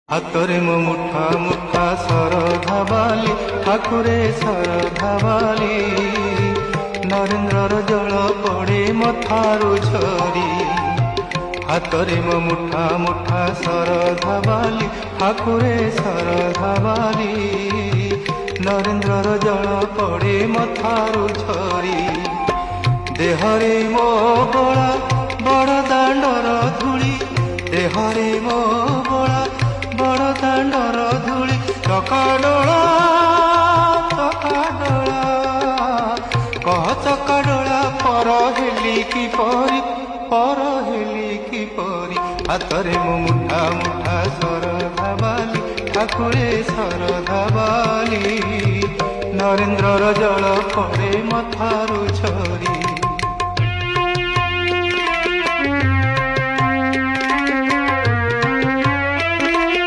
ହାତରେ ମୋ ମୁଠା ମୁଠା ଶରଧା ବାଲି ଠାକୁରେ ଶରଧା ବାଲି ନରେନ୍ଦ୍ରର ଜଳ ପଡ଼େ ମଥାରୁ ଝରି। ହାତରେ ମୋ ମୁଠା ମୁଠା ଶରଧା ବାଲି ଠାକୁରେ ଶରଧା ବାଲି ନରେନ୍ଦ୍ରର ଜଳ ପଡ଼େ ମଥାରୁ ଝରି। ଦେହରେ ମୋ ବଳା ବଡ଼ ଦାଣ୍ଡର ଧୂଳି, ଦେହରେ ମୋ ବଳା ବଡ଼ ଦାଣ୍ଡର ଧୂଳି। ଚକାଡୋଳା ଚକାଡୋଳା କହ ଚକାଡୋଳା ପର ହେଲି କିପରି, ପର ହେଲି କିପରି। ହାତରେ ମୋ ମୁଠା ମୁଠା ଶରଧା ବାଲି ଠାକୁରେ ଶରଧା ବାଲି ନରେନ୍ଦ୍ରର ଜଳ ପଡ଼େ ମଥାରୁ ଝରି।